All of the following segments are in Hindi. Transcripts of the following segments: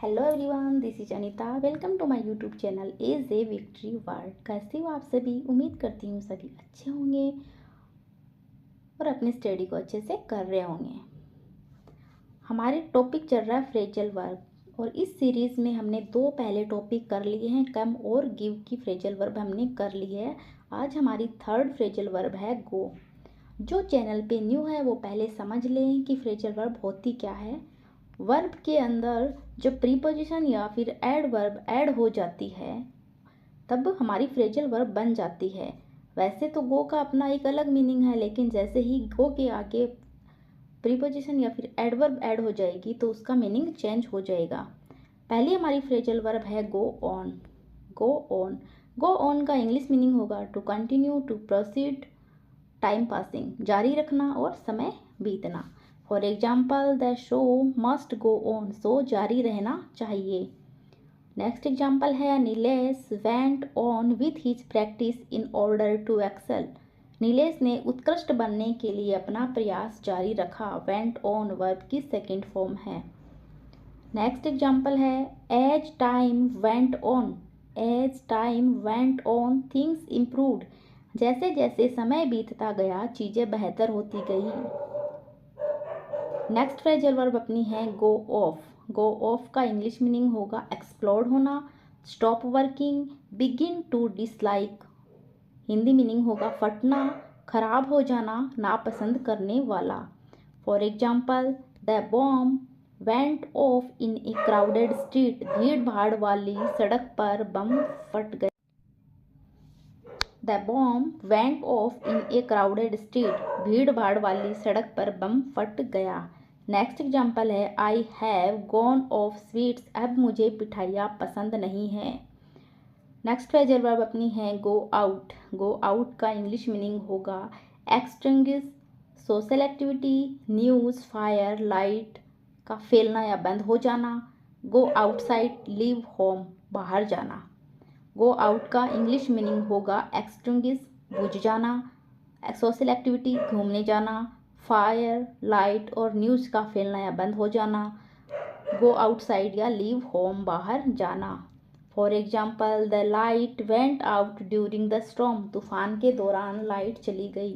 Hello everyone, this is Anita. Welcome to my YouTube channel as a victory word. कैसे हो आप सभी? उम्मीद करती हूँ सभी अच्छे होंगे और अपनी स्टडी को अच्छे से कर रहे होंगे। हमारे टॉपिक चल रहा है फ्रेजल वर्ब और इस सीरीज़ में हमने दो पहले टॉपिक कर लिए हैं। कम और गिव की फ्रेजल वर्ब हमने कर ली है। आज हमारी थर्ड फ्रेजल वर्ब है गो। जो चैनल पे न्यू है वो पहले समझ लें कि फ्रेजल वर्ब होती क्या है। वर्ब के अंदर जब प्रीपोजिशन या फिर एडवर्ब ऐड हो जाती है तब हमारी फ्रेजल वर्ब बन जाती है। वैसे तो गो का अपना एक अलग मीनिंग है, लेकिन जैसे ही गो के आगे प्रीपोजिशन या फिर एडवर्ब ऐड हो जाएगी तो उसका मीनिंग चेंज हो जाएगा। पहली हमारी फ्रेजल वर्ब है go on. Go on, go on का इंग्लिश मीनिंग होगा to continue, to proceed, time passing, जारी रखना और समय बीतना। For example, the show must go on, show जारी रहना चाहिए। नेक्स्ट एग्जाम्पल है Nilesh went on with his practice in order to excel. Nilesh ने उत्कृष्ट बनने के लिए अपना प्रयास जारी रखा। वेंट ऑन वर्ब की सेकेंड फॉर्म है। नेक्स्ट एग्जाम्पल है as time went on. As time went on things improved. जैसे जैसे समय बीतता गया चीज़ें बेहतर होती गई। नेक्स्ट फ्रेजल वर्ब अपनी है गो ऑफ। गो ऑफ का इंग्लिश मीनिंग होगा एक्सप्लोड होना, stop working, begin to dislike. Hindi meaning होगा फटना, खराब हो जाना, नापसंद करने वाला। For example, the bomb went off in a crowded street. भीड़ भाड़ वाली सड़क पर बम फट गया। The bomb went off in a crowded street. भीड़ भाड़ वाली सड़क पर बम फट गया। नेक्स्ट एग्जाम्पल है I have gone of sweets. अब मुझे मिठाइयाँ पसंद नहीं है। नेक्स्ट फ्रेजल वर्ब अपनी है गो आउट। गो आउट का इंग्लिश मीनिंग होगा extinguish, social activity, news, fire, light का फैलना या बंद हो जाना। गो आउटसाइड, लीव होम, बाहर जाना। गो आउट का इंग्लिश मीनिंग होगा एक्सटिंग्विश, बुझ जाना, सोशल एक्टिविटी, घूमने जाना, फायर, लाइट और न्यूज़ का फैलना या बंद हो जाना। गो आउटसाइड या लीव होम, बाहर जाना। For example, the light went out during the storm. तूफान के दौरान लाइट चली गई।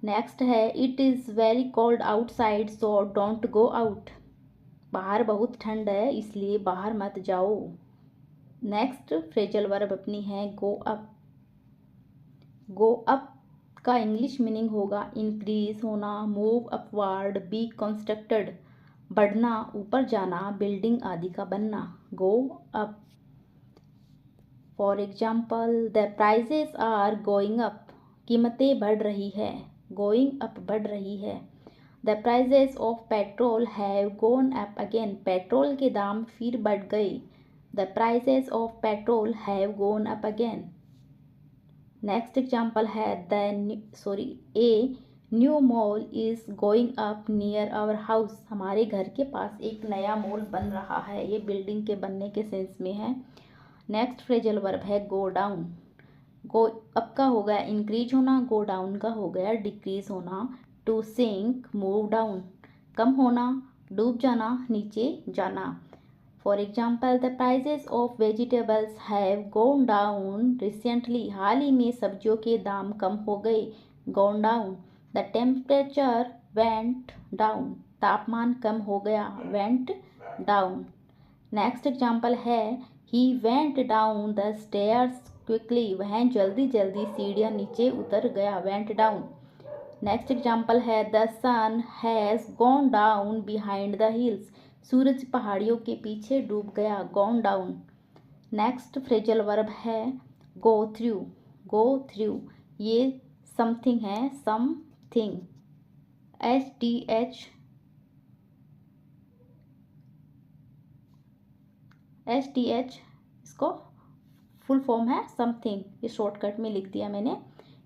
नेक्स्ट है it is very cold outside so don't go out. बाहर बहुत ठंड है इसलिए बाहर मत जाओ। नेक्स्ट फ्रेजल वर्ब अपनी है गो अप। गो अप का इंग्लिश मीनिंग होगा इंक्रीज होना, मूव अपवर्ड, बी कंस्ट्रक्टेड, बढ़ना, ऊपर जाना, बिल्डिंग आदि का बनना। Go up. For example, the prices are going up. कीमतें बढ़ रही है। गोइंग अप, बढ़ रही है। The prices of petrol have gone up again. Petrol के दाम फिर बढ़ गए। The prices of petrol have gone up again. Next example है a new mall is going up near our house. हमारे घर के पास एक नया मॉल बन रहा है। ये बिल्डिंग के बनने के सेंस में है। नेक्स्ट फ्रेजल वर्ब है गो डाउन। गो अप का हो गया इंक्रीज होना, गो डाउन का हो गया डिक्रीज होना। टू सिंक, मूव डाउन, कम होना, डूब जाना, नीचे जाना। For example, the prices of vegetables have gone down recently. हाल ही में सब्जियों के दाम कम हो गए। Gone down. The temperature went down. तापमान कम हो गया। Went down. नेक्स्ट एग्जाम्पल है he went down the stairs quickly. वह जल्दी जल्दी सीढ़ियाँ नीचे उतर गया। Went down. नेक्स्ट एग्जाम्पल है the sun has gone down behind the hills. सूरज पहाड़ियों के पीछे डूब गया। Gone down. Next phrasal verb है गो थ्रू। गो थ्रू ये समथिंग है, समथिंग, STH इसको फुल फॉर्म है समथिंग। ये शॉर्टकट में लिख दिया मैंने।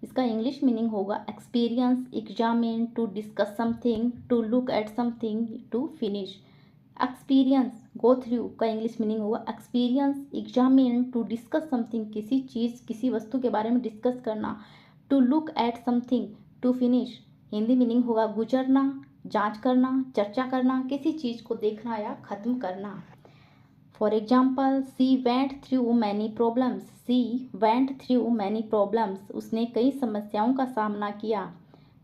इसका इंग्लिश मीनिंग होगा experience, examine, to discuss something, to look at something, to finish. Experience, go through का इंग्लिश मीनिंग होगा experience, examine, to discuss something, किसी चीज़ किसी वस्तु के बारे में डिस्कस करना। To look at something, to finish Hindi meaning होगा गुजरना, जांच करना, चर्चा करना, किसी चीज़ को देखना या ख़त्म करना। For example she went through many problems, she went through many problems, उसने कई समस्याओं का सामना किया।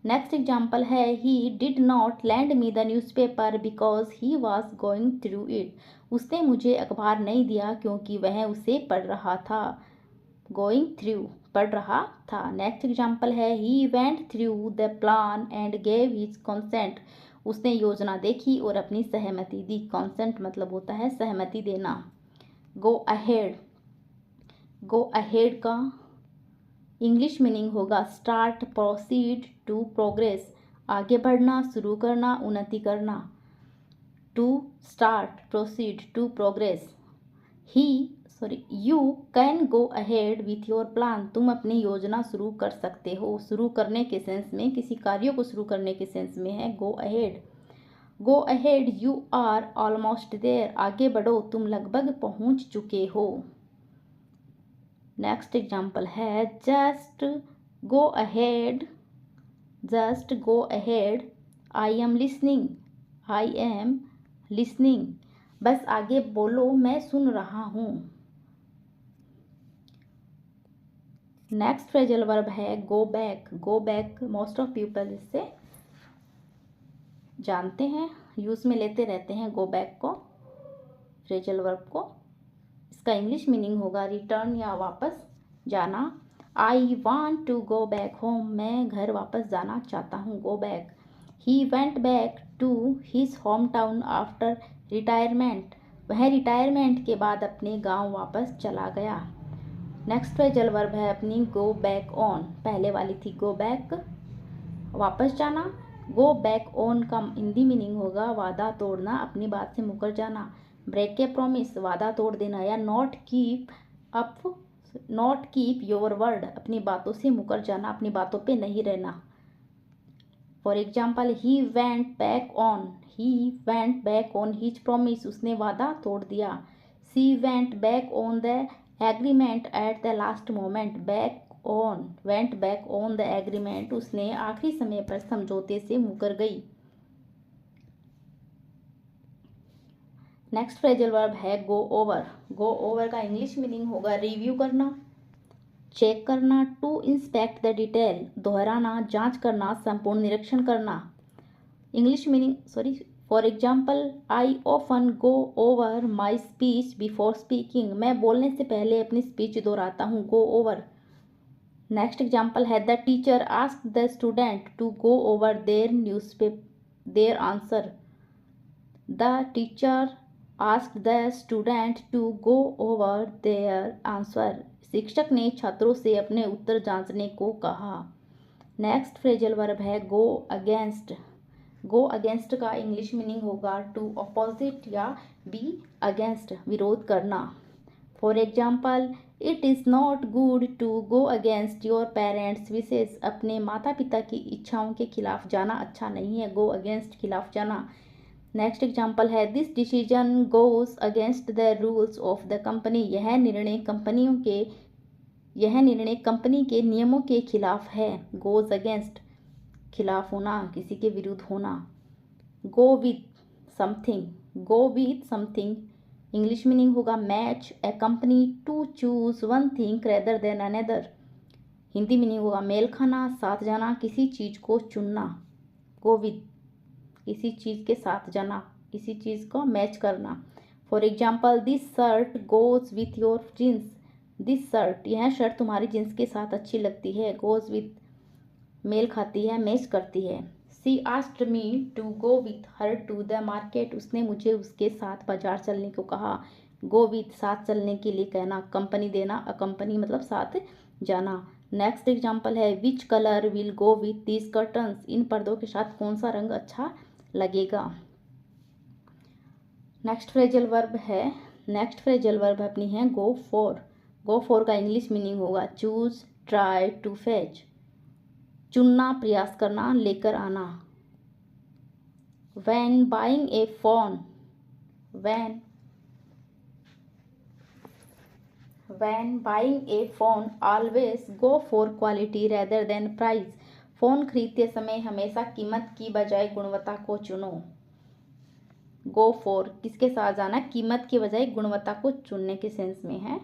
नेक्स्ट एग्जाम्पल है he did not land me the newspaper because he was going through it, उसने मुझे अखबार नहीं दिया क्योंकि वह उसे पढ़ रहा था। गोइंग थ्रू, पढ़ रहा था। नेक्स्ट एग्जाम्पल है he went through the plan and gave his consent, उसने योजना देखी और अपनी सहमति दी। कंसेंट मतलब होता है सहमति देना। गो अहेड, गो अहेड का इंग्लिश मीनिंग होगा स्टार्ट, प्रोसीड, टू प्रोग्रेस, आगे बढ़ना, शुरू करना, उन्नति करना। To start, proceed, to progress. You can go ahead with your plan, तुम अपनी योजना शुरू कर सकते हो। शुरू करने के सेंस में, किसी कार्य को शुरू करने के सेंस में है go ahead. Go ahead, you are almost there, आगे बढ़ो, तुम लगभग पहुंच चुके हो। नेक्स्ट एग्जाम्पल है just go ahead, just go ahead, I am listening, I am listening, बस आगे बोलो मैं सुन रहा हूँ। नेक्स्ट फ्रेजल वर्ब है go back, go back most of people इससे जानते हैं, यूज़ में लेते रहते हैं गो बैक को, फ्रेजल वर्ब को। इसका इंग्लिश मीनिंग होगा रिटर्न या वापस जाना। I want to go back home, मैं घर वापस जाना चाहता हूँ, go back. He went back to his hometown after retirement, वह रिटायरमेंट के बाद अपने गांव वापस चला गया। नेक्स्ट फ्रेजल वर्ब है अपनी गो बैक ऑन, पहले वाली थी गो बैक वापस जाना। गो बैक ऑन का हिंदी मीनिंग होगा वादा तोड़ना, अपनी बात से मुकर जाना। ब्रेक ए प्रॉमिस, वादा तोड़ देना, या नॉट कीप योर वर्ड, अपनी बातों से मुकर जाना, अपनी बातों पे नहीं रहना। For example he went back on his promise, उसने वादा तोड़ दिया। She went back on the agreement at the last moment, went back on the agreement, उसने आखिरी समय पर समझौते से मुकर गई। नेक्स्ट फ्रेजल वर्ब है गो ओवर, गो ओवर का इंग्लिश मीनिंग होगा रिव्यू करना, चेक करना, टू इंस्पेक्ट द डिटेल, दोहराना, जांच करना, संपूर्ण निरीक्षण करना। English meaning for example I often go over my speech before speaking, मैं बोलने से पहले अपनी स्पीच दोहराता हूँ, गो ओवर। नेक्स्ट एग्जाम्पल है the teacher asked the student to go over their answer, the teacher asked the student to go over their answer, शिक्षक ने छात्रों से अपने उत्तर जांचने को कहा। नेक्स्ट फ्रेजल वर्ब है गो अगेंस्ट, गो अगेंस्ट का इंग्लिश मीनिंग होगा टू अपोजिट या बी अगेंस्ट, विरोध करना। For example it is not good to go against your parents wishes, अपने माता पिता की इच्छाओं के खिलाफ जाना अच्छा नहीं है, गो अगेंस्ट खिलाफ जाना। नेक्स्ट एग्जाम्पल है this decision goes against the rules of the company, यह निर्णय कंपनी के नियमों के खिलाफ है, गोज अगेंस्ट खिलाफ होना, किसी के विरुद्ध होना। Go with something English meaning होगा match accompany to choose one thing rather than another, Hindi meaning होगा मेल खाना, साथ जाना, किसी चीज़ को चुनना। गो विथ, किसी चीज़ के साथ जाना, किसी चीज़ को मैच करना। For example this shirt goes with your jeans, this shirt, यह शर्ट तुम्हारी जीन्स के साथ अच्छी लगती है, गोज विथ मेल खाती है, मैच करती है। She asked me to go with her to the market, उसने मुझे उसके साथ बाजार चलने को कहा। गो विथ साथ चलने के लिए कहना, कंपनी देना, अकंपनी मतलब साथ जाना। नेक्स्ट एग्जाम्पल है which colour will go with these curtains, इन पर्दों के साथ कौन सा रंग अच्छा लगेगा। नेक्स्ट फ्रेजल वर्ब अपनी है गो फॉर, गो फॉर का इंग्लिश मीनिंग होगा चूज, ट्राई, टू फेच, चुनना, प्रयास करना, लेकर आना। When buying a phone, always go for quality rather than price. Phone खरीदते समय हमेशा कीमत की बजाय गुणवत्ता को चुनो। गो फॉर किसके साथ जाना है, कीमत की बजाय गुणवत्ता को चुनने के सेंस में है।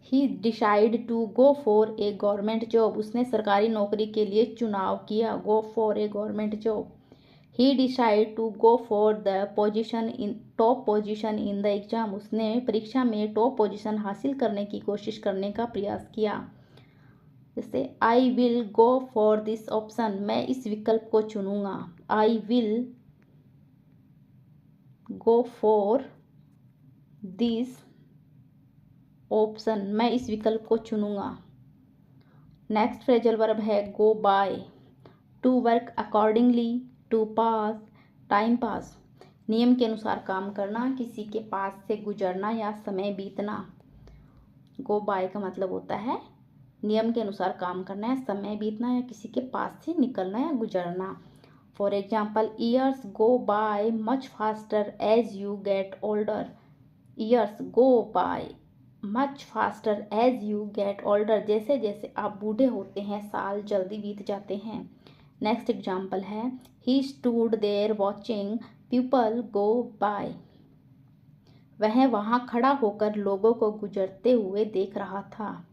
He decide to go for a government job, उसने सरकारी नौकरी के लिए चुनाव किया, go for a government job. He decide to go for the position in top position in the exam, उसने परीक्षा में टॉप पोजीशन हासिल करने की कोशिश करने का प्रयास किया। जैसे I will go for this option, मैं इस विकल्प को चुनूंगा। I will go for this option, मैं इस विकल्प को चुनूंगा। नेक्स्ट फ्रेजल वर्ब है go by, to work accordingly, to pass, time pass, नियम के अनुसार काम करना, किसी के पास से गुजरना या समय बीतना। गो बाय का मतलब होता है नियम के अनुसार काम करना या समय बीतना या किसी के पास से निकलना या गुजरना। For example, years go by much faster as you get older, years go by much faster as you get older, जैसे जैसे आप बूढ़े होते हैं साल जल्दी बीत जाते हैं। नेक्स्ट एग्जाम्पल है he stood there watching people go by, वह वहाँ खड़ा होकर लोगों को गुजरते हुए देख रहा था।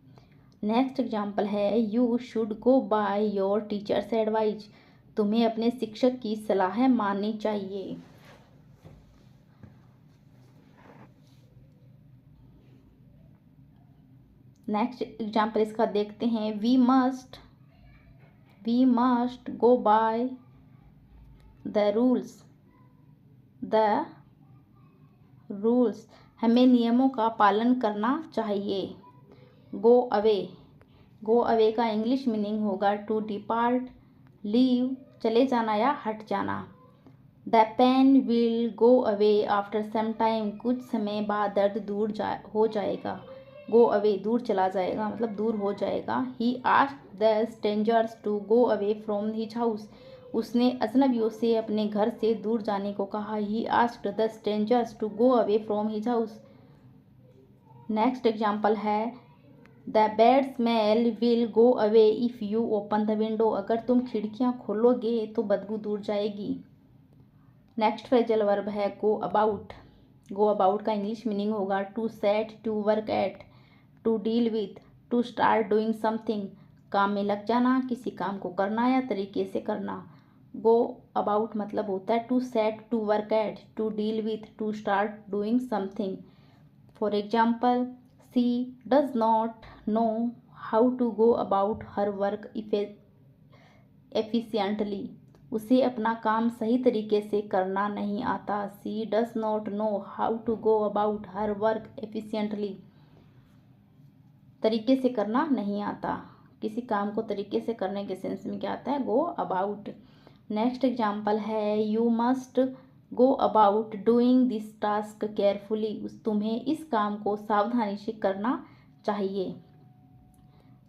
नेक्स्ट एग्जाम्पल है you should go by your teachers advice, तुम्हें अपने शिक्षक की सलाह माननी चाहिए। नेक्स्ट एग्जाम्पल इसका देखते हैं, we must go by the rules, हमें नियमों का पालन करना चाहिए। गो अवे का इंग्लिश मीनिंग होगा टू डिपार्ट, लीव, चले जाना या हट जाना। The pain will go away after some time, कुछ समय बाद दर्द दूर हो जाएगा। गो अवे दूर चला जाएगा मतलब दूर हो जाएगा। He asked the strangers to go away from his house, उसने अजनबियों से अपने घर से दूर जाने को कहा। He asked the strangers to go away from his house. Next example है the bad smell will go away if you open the window, अगर तुम खिड़कियाँ खोलोगे तो बदबू दूर जाएगी। नेक्स्ट फ्रेजल वर्ब है गो अबाउट, गो अबाउट का इंग्लिश मीनिंग होगा to set, to work at, to deal with, to start doing something, काम में लग जाना, किसी काम को करना या तरीके से करना। गो अबाउट मतलब होता है to set, to work at, to deal with, to start doing something. For example, she does not know how to go about her work efficiently, उसे अपना काम सही तरीके से करना नहीं आता। She does not know how to go about her work efficiently, तरीके से करना नहीं आता, किसी काम को तरीके से करने के सेंस में क्या आता है, गो अबाउट। नेक्स्ट एग्जाम्पल है you must go about doing this task carefully, तुम्हें इस काम को सावधानी से करना चाहिए।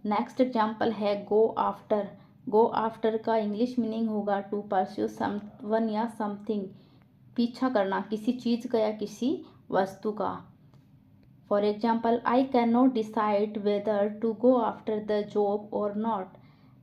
नेक्स्ट एग्जाम्पल है गो आफ्टर, गो आफ्टर का इंग्लिश मीनिंग होगा टू परस्यू समवन या समथिंग, पीछा करना किसी चीज़ का या किसी वस्तु का। For example, I can not decide whether to go after the job और नॉट,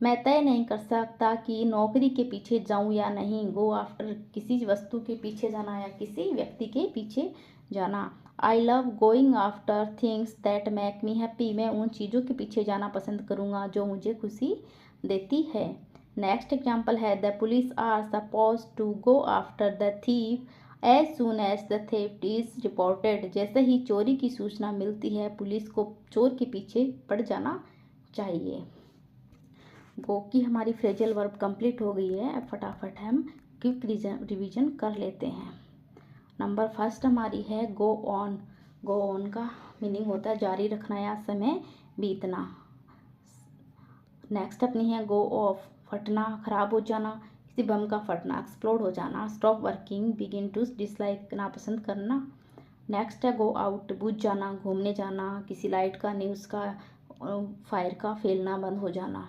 मैं तय नहीं कर सकता कि नौकरी के पीछे जाऊं या नहीं। गो आफ्टर किसी वस्तु के पीछे जाना या किसी व्यक्ति के पीछे जाना। I love going after things that make me happy, मैं उन चीज़ों के पीछे जाना पसंद करूँगा जो मुझे खुशी देती है। नेक्स्ट एग्जाम्पल है the police are supposed to go after the thief as soon as the theft is reported, जैसे ही चोरी की सूचना मिलती है पुलिस को चोर के पीछे पड़ जाना चाहिए। गो की हमारी फ्रेजल वर्ब कंप्लीट हो गई है। अब फटाफट हम क्विक रिवीजन कर लेते हैं। नंबर फर्स्ट हमारी है गो ऑन, गो ऑन का मीनिंग होता है जारी रखना या समय बीतना। नेक्स्ट अपनी है गो ऑफ, फटना, खराब हो जाना, किसी बम का फटना, एक्सप्लोड हो जाना, stop working, begin to dislike, नापसंद करना। नेक्स्ट है गो आउट, बुझ जाना, घूमने जाना, किसी लाइट का, न्यूज़ का, फायर का फैलना, बंद हो जाना।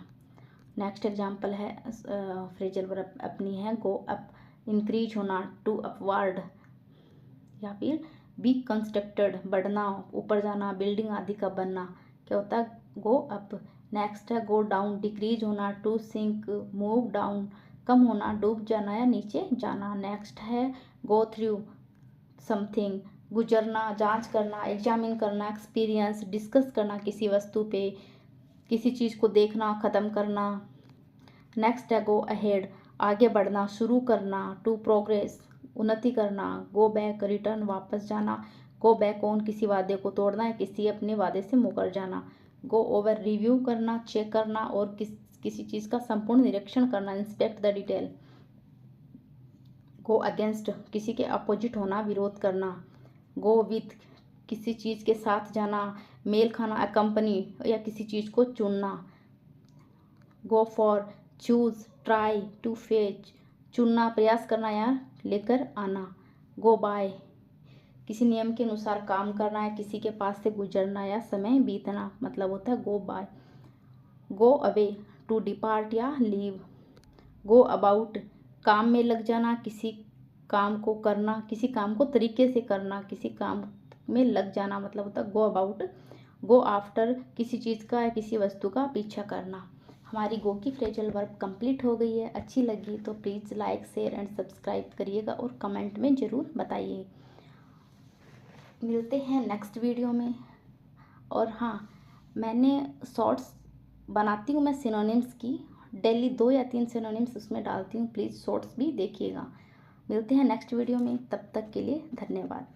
नेक्स्ट एग्जाम्पल है फ्रेजल वर्ब अपनी है गो अप, इंक्रीज होना, टू अपवर्ड, या फिर बी कंस्ट्रक्टेड, बढ़ना, ऊपर जाना, बिल्डिंग आदि का बनना, क्या होता है, गो अप। नेक्स्ट है गो डाउन, डिक्रीज होना, टू सिंक, मूव डाउन, कम होना, डूब जाना या नीचे जाना। नेक्स्ट है गो थ्रू समथिंग, गुजरना, जांच करना, एग्जामिन करना, एक्सपीरियंस, डिस्कस करना किसी वस्तु पे, किसी चीज़ को देखना, ख़त्म करना। नेक्स्ट है गो अहेड, आगे बढ़ना, शुरू करना। टू प्रोग्रेस, उन्नति करना। गो बैक, रिटर्न, वापस जाना। गो बैक ऑन, किसी वादे को तोड़ना या किसी अपने वादे से मुकर जाना। गो ओवर, रिव्यू करना, चेक करना और किसी चीज़ का संपूर्ण निरीक्षण करना, inspect the detail. Go against, किसी के अपोजिट होना, विरोध करना। गो विथ, किसी चीज़ के साथ जाना, मेल खाना, अकम्पनी या किसी चीज़ को चुनना। Go for, choose, try, to fetch, चुनना, प्रयास करना या लेकर आना। गो बाय, किसी नियम के अनुसार काम करना है, किसी के पास से गुजरना या समय बीतना, मतलब होता है go by. Go away, to depart या लीव। गो अबाउट, काम में लग जाना, किसी काम को करना, किसी काम को तरीके से करना, किसी काम में लग जाना, मतलब होता है गो अबाउट। गो आफ्टर, किसी चीज़ का या किसी वस्तु का पीछा करना। हमारी गो की फ्रेजल वर्ब कंप्लीट हो गई है। अच्छी लगी तो please like, share and subscribe करिएगा और कमेंट में ज़रूर बताइए। मिलते हैं नेक्स्ट वीडियो में। और हाँ, मैंने शॉर्ट्स बनाती हूँ मैं सिनोनिम्स की, डेली 2 या 3 सिनोनिम्स उसमें डालती हूँ, प्लीज़ शॉर्ट्स भी देखिएगा। मिलते हैं नेक्स्ट वीडियो में, तब तक के लिए धन्यवाद।